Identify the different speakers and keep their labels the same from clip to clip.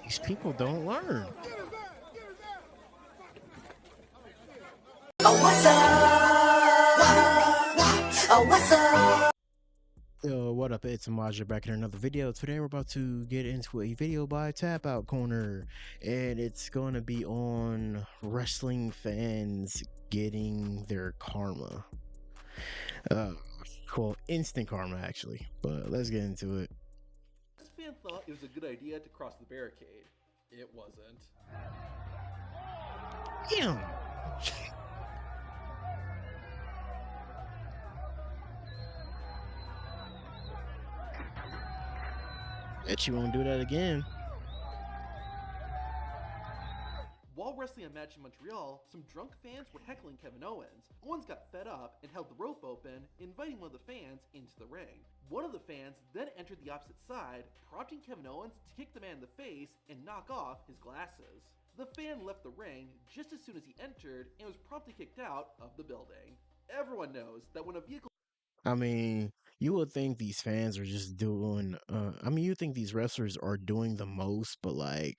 Speaker 1: These people don't learn.
Speaker 2: Oh, what's up? Oh, what's up?
Speaker 1: What up, it's Maja back in another video. Today we're about to get into a video by Tap Out Corner, and it's gonna be on wrestling fans getting their karma. Uh, well, instant karma actually, but let's get into it.
Speaker 3: This fan thought it was a good idea to cross the barricade. It wasn't.
Speaker 1: Damn. Bet you won't do that again.
Speaker 3: While wrestling a match in Montreal, some drunk fans were heckling Kevin Owens. Owens got fed up and held the rope open, inviting one of the fans into the ring. One of the fans then entered the opposite side, prompting Kevin Owens to kick the man in the face and knock off his glasses. The fan left the ring just as soon as he entered and was promptly kicked out of the building. Everyone knows that when a vehicle
Speaker 1: I mean, you would think these fans are just doing, you think these wrestlers are doing the most, but like,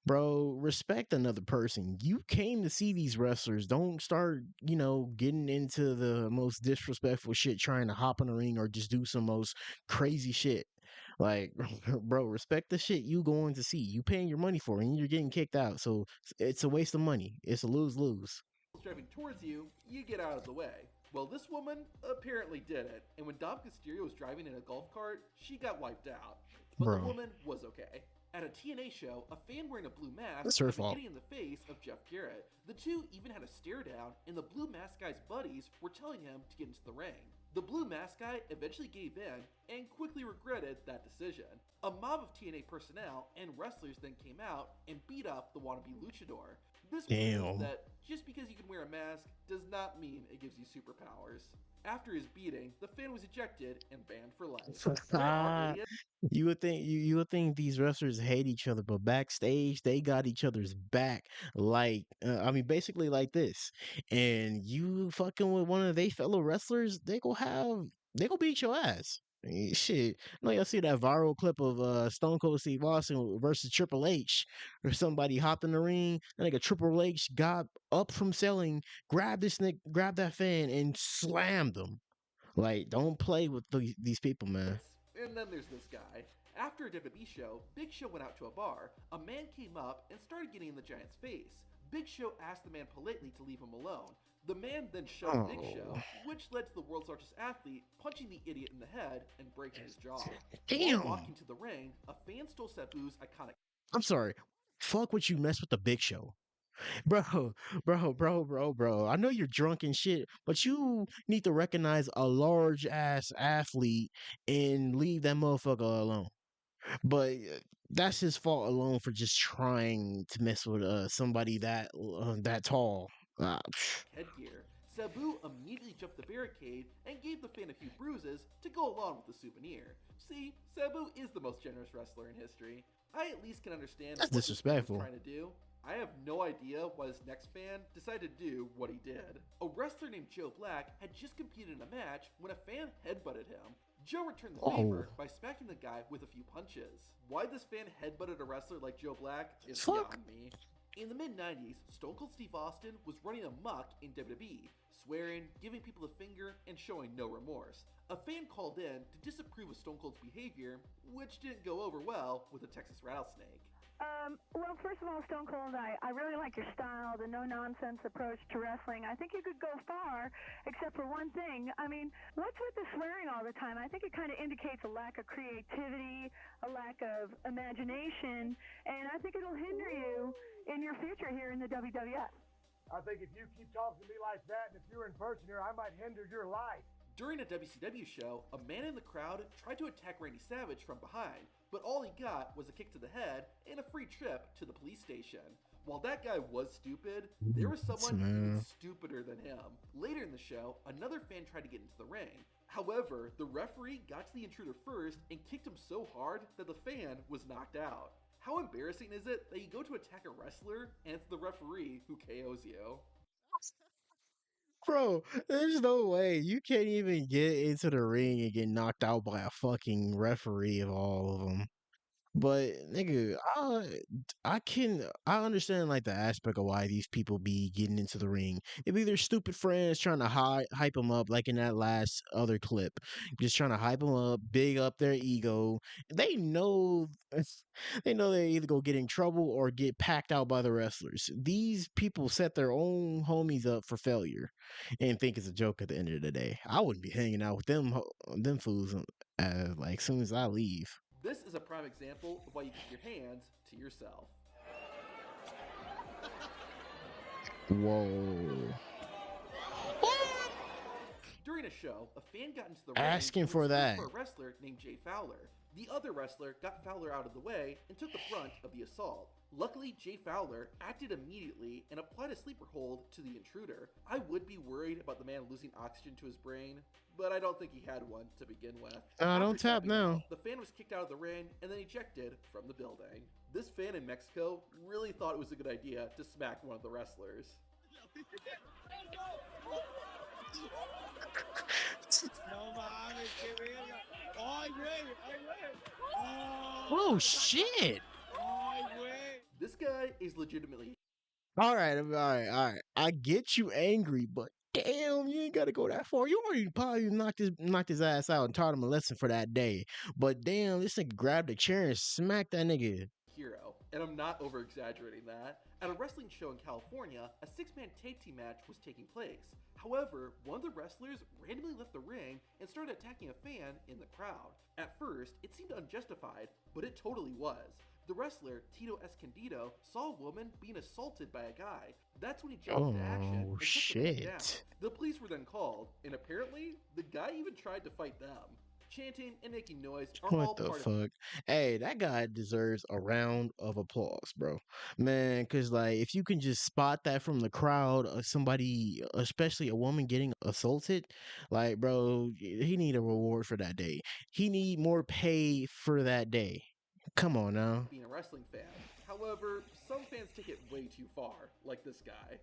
Speaker 1: bro, respect another person. You came to see these wrestlers. Don't start, getting into the most disrespectful shit, trying to hop in the ring or just do some most crazy shit. Like, bro, respect the shit you going to see. You paying your money for it and you're getting kicked out. So it's a waste of money. It's a lose-lose.
Speaker 3: driving towards you, you get out of the way. Well, this woman apparently did it, and when Dom Casterio was driving in a golf cart, she got wiped out. But
Speaker 1: Bro.
Speaker 3: the woman was okay. At a TNA show, a fan wearing a blue mask
Speaker 1: That's her
Speaker 3: had been
Speaker 1: fault.
Speaker 3: getting in the face of Jeff Jarrett. The two even had a stare down, and the blue mask guy's buddies were telling him to get into the ring. The blue mask guy eventually gave in and quickly regretted that decision. A mob of TNA personnel and wrestlers then came out and beat up the wannabe luchador. This proves that just because you can wear a mask does not mean it gives you superpowers. After his beating, the fan was ejected and banned for life.
Speaker 1: You would think these wrestlers hate each other, but backstage they got each other's back. Like, basically like this. And you fucking with one of they fellow wrestlers, they go beat your ass. Shit, no, y'all see that viral clip of Stone Cold Steve Austin versus Triple H, or somebody hopped in the ring, and like a Triple H got up from selling, grabbed that fan, and slammed him. Like, don't play with these people, man.
Speaker 3: And then there's this guy. After a WWE show, Big Show went out to a bar. A man came up and started getting in the Giant's face. Big Show asked the man politely to leave him alone. The man then shoved Big Show, which led to the world's largest athlete punching the idiot in the head and breaking his jaw.
Speaker 1: Damn.
Speaker 3: While walking to the ring, a fan stole Sabu's iconic.
Speaker 1: I'm sorry. Fuck what you mess with the Big Show. Bro, bro. I know you're drunk and shit, but you need to recognize a large ass athlete and leave that motherfucker alone. But that's his fault alone for just trying to mess with somebody that tall.
Speaker 3: Headgear. Sabu immediately jumped the barricade and gave the fan a few bruises to go along with the souvenir. See, Sabu is the most generous wrestler in history. I at least can understand
Speaker 1: That's
Speaker 3: what this fan was
Speaker 1: disrespectful.
Speaker 3: trying to do. I have no idea why this next fan decided to do what he did. A wrestler named Joe Black had just competed in a match when a fan headbutted him. Joe returned the favor by smacking the guy with a few punches. Why this fan headbutted a wrestler like Joe Black is beyond me. In the mid-90s, Stone Cold Steve Austin was running amok in WWE, swearing, giving people the finger, and showing no remorse. A fan called in to disapprove of Stone Cold's behavior, which didn't go over well with the Texas Rattlesnake.
Speaker 4: Well, first of all, Stone Cold, I really like your style, the no-nonsense approach to wrestling. I think you could go far, except for one thing. I mean, what's with the swearing all the time? I think it kind of indicates a lack of creativity, a lack of imagination, and I think it'll hinder you in your future here in the WWF.
Speaker 5: I think if you keep talking to me like that, and if you're in person here, I might hinder your life.
Speaker 3: During a WCW show, a man in the crowd tried to attack Randy Savage from behind, but all he got was a kick to the head and a free trip to the police station. While that guy was stupid, there was someone even stupider than him. Later in the show, another fan tried to get into the ring. However, the referee got to the intruder first and kicked him so hard that the fan was knocked out. How embarrassing is it that you go to attack a wrestler and it's the referee who KOs you?
Speaker 1: Bro, there's no way you can't even get into the ring and get knocked out by a fucking referee of all of them. But nigga, I understand like the aspect of why these people be getting into the ring. It be their stupid friends trying to hype them up, like in that last other clip, just trying to hype them up, big up their ego. They know, they know they either go get in trouble or get packed out by the wrestlers. These people set their own homies up for failure, and think it's a joke at the end of the day. I wouldn't be hanging out with them fools like soon as I leave.
Speaker 3: This is a prime example of why you keep your hands to yourself.
Speaker 1: Whoa.
Speaker 3: During a show, a fan got into the
Speaker 1: Asking
Speaker 3: ring
Speaker 1: for
Speaker 3: and
Speaker 1: that.
Speaker 3: for a wrestler named Jay Fowler. The other wrestler got Fowler out of the way and took the brunt of the assault. Luckily, Jay Fowler acted immediately and applied a sleeper hold to the intruder. I would be worried about the man losing oxygen to his brain, but I don't think he had one to begin with.
Speaker 1: Don't tap
Speaker 3: tapping
Speaker 1: now.
Speaker 3: out, the fan was kicked out of the ring and then ejected from the building. This fan in Mexico really thought it was a good idea to smack one of the wrestlers.
Speaker 1: Oh shit!
Speaker 3: This guy is legitimately
Speaker 1: All right, all right, all right. I get you angry, but damn, you ain't gotta go that far. You already probably knocked his ass out and taught him a lesson for that day. But damn, this nigga grabbed a chair and smacked that nigga.
Speaker 3: hero, and I'm not over exaggerating that. At a wrestling show in California, a 6-man tag team match was taking place. However, one of the wrestlers randomly left the ring and started attacking a fan in the crowd. At first, it seemed unjustified, but it totally was. The wrestler, Tito Escondido, saw a woman being assaulted by a guy. That's when he jumped into action and took the man down.
Speaker 1: Shit.
Speaker 3: The police were then called, and apparently, the guy even tried to fight them. Chanting and making noise are all
Speaker 1: What the
Speaker 3: part of
Speaker 1: fuck? Hey, that guy deserves a round of applause, bro. Man, cause like if you can just spot that from the crowd, somebody, especially a woman getting assaulted, like bro, he need a reward for that day. He need more pay for that day. Come on now.
Speaker 3: being a wrestling fan. However, some fans take it way too far, like this guy.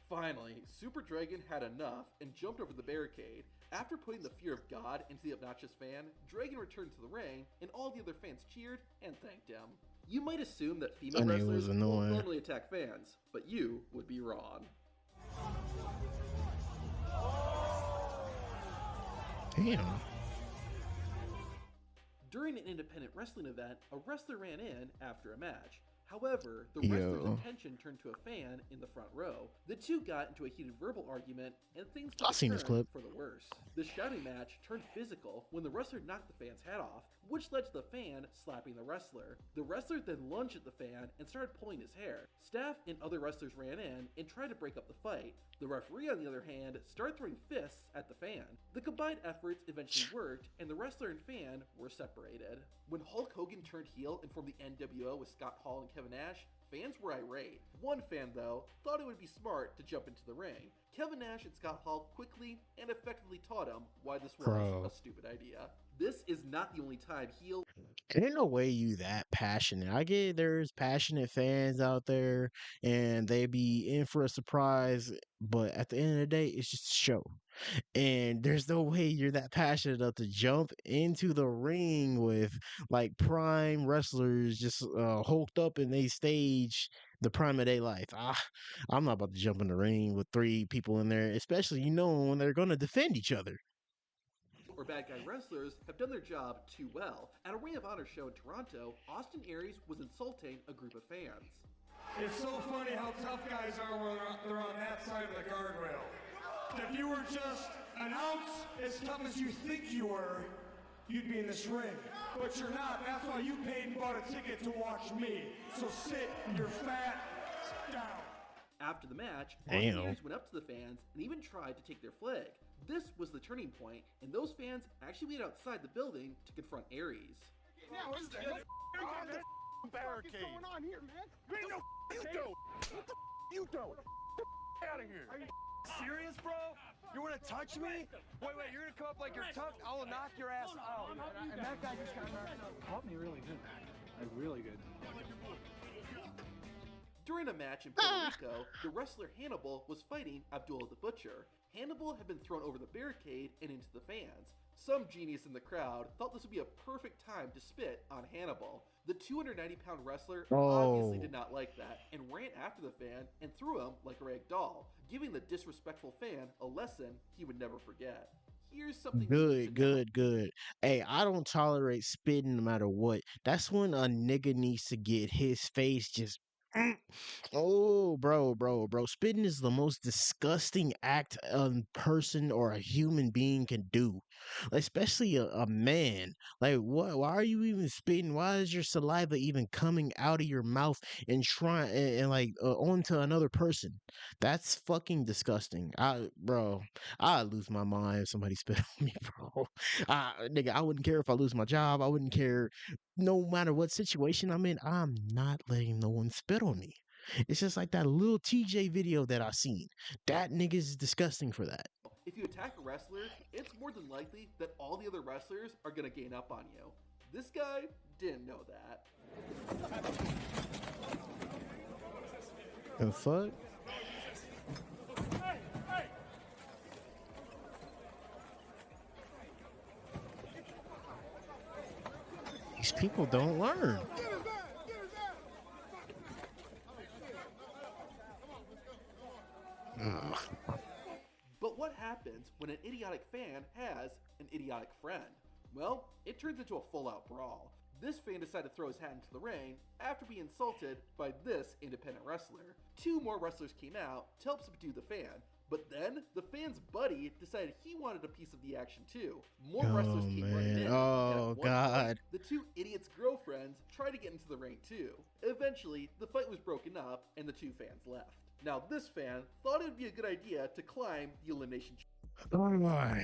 Speaker 3: Finally, Super Dragon had enough and jumped over the barricade. After putting the fear of God into the obnoxious fan, Dragon returned to the ring, and all the other fans cheered and thanked him. You might assume that female
Speaker 1: And it was
Speaker 3: wrestlers won't
Speaker 1: annoying.
Speaker 3: normally attack fans, but you would be wrong.
Speaker 1: Damn.
Speaker 3: During an independent wrestling event, a wrestler ran in after a match. However, the wrestler's
Speaker 1: Yo.
Speaker 3: attention turned to a fan in the front row. The two got into a heated verbal argument, and things took
Speaker 1: I've seen this clip.
Speaker 3: for the worse. The shouting match turned physical when the wrestler knocked the fan's hat off, which led to the fan slapping the wrestler. The wrestler then lunged at the fan and started pulling his hair. Staff and other wrestlers ran in and tried to break up the fight. The referee, on the other hand, started throwing fists at the fan. The combined efforts eventually worked, and the wrestler and fan were separated. When Hulk Hogan turned heel and formed the NWO with Scott Hall and Kevin Nash, fans were irate. One fan, though, thought it would be smart to jump into the ring. Kevin Nash and Scott Hall quickly and effectively taught him why this was
Speaker 1: Bro.
Speaker 3: a stupid idea. This is not the only time heel
Speaker 1: Ain't no way you that passionate. I get there's passionate fans out there and they be in for a surprise, but at the end of the day, it's just a show. And there's no way you're that passionate enough to jump into the ring with like prime wrestlers just hulked up in they stage the prime of their life. I'm not about to jump in the ring with three people in there, especially when they're gonna defend each other.
Speaker 3: or bad guy wrestlers have done their job too well. At a Ring of Honor show in Toronto, Austin Aries was insulting a group of fans.
Speaker 5: It's so funny how tough guys are when they're on that side of the guardrail. If you were just an ounce as tough as you think you were, you'd be in this ring. But you're not. That's why you paid and bought a ticket to watch me. So sit your fat down.
Speaker 3: After the match,
Speaker 1: Damn.
Speaker 3: Austin Aries went up to the fans and even tried to take their flag. This was the turning point, and those fans actually went outside the building to confront Aries.
Speaker 5: Now is there no barricade? What's going on here, man? There ain't no you don't. What the you don't? Out of here. Are you serious, bro? You want to touch me? Wait, you're gonna come up like you're tough? I'll knock your ass out. And that guy just got knocked out.
Speaker 6: Caught me really good. Like really good.
Speaker 3: During a match in Puerto Rico, the wrestler Hannibal was fighting Abdullah the Butcher. Hannibal had been thrown over the barricade and into the fans. Some genius in the crowd thought this would be a perfect time to spit on Hannibal. The 290-pound wrestler obviously
Speaker 1: Oh,
Speaker 3: did not like that and ran after the fan and threw him like a rag doll, giving the disrespectful fan a lesson he would never forget. Here's something you need to
Speaker 1: good,
Speaker 3: know.
Speaker 1: good, good. Hey, I don't tolerate spitting no matter what. That's when a nigga needs to get his face just. Oh, bro. Spitting is the most disgusting act a person or a human being can do, especially a man. Like, what? Why are you even spitting? Why is your saliva even coming out of your mouth and trying and like onto another person? That's fucking disgusting. I lose my mind if somebody spit on me, bro. Nigga, I wouldn't care if I lose my job. I wouldn't care no matter what situation I'm in. I'm not letting no one spit on me. It's just like that little TJ video that I seen. That nigga is disgusting for that.
Speaker 3: If you attack a wrestler, it's more than likely that all the other wrestlers are going to gain up on you. This guy didn't know that.
Speaker 1: The fuck? These people don't learn. Ugh.
Speaker 3: But what happens when an idiotic fan has an idiotic friend? Well, it turns into a full-out brawl. This fan decided to throw his hat into the ring after being insulted by this independent wrestler. Two more wrestlers came out to help subdue the fan, but then the fan's buddy decided he wanted a piece of the action too. More
Speaker 1: Oh
Speaker 3: wrestlers came running
Speaker 1: man.
Speaker 3: in, and
Speaker 1: Oh
Speaker 3: at one
Speaker 1: god.
Speaker 3: point, the two idiots' girlfriends tried to get into the ring too. Eventually, the fight was broken up and the two fans left. Now this fan thought it would be a good idea to climb the elimination.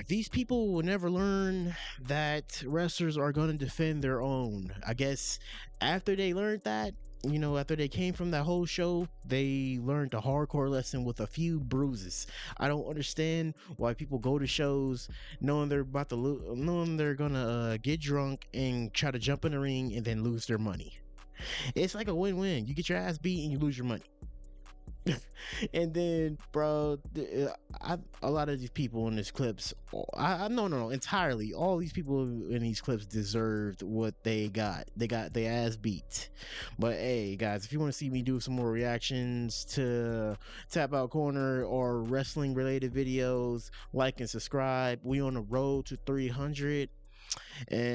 Speaker 1: These people will never learn that wrestlers are going to defend their own. I guess after they learned that, after they came from that whole show, they learned a hardcore lesson with a few bruises. I don't understand why people go to shows knowing they're about to knowing they're gonna get drunk and try to jump in the ring and then lose their money. It's like a win-win. You get your ass beat and you lose your money. And then, bro, a lot of these people in these clips, no, entirely, all these people in these clips deserved what they got. They got their ass beat. But hey, guys, if you want to see me do some more reactions to Tap Out Corner or wrestling related videos, like and subscribe. We on the road to 300. And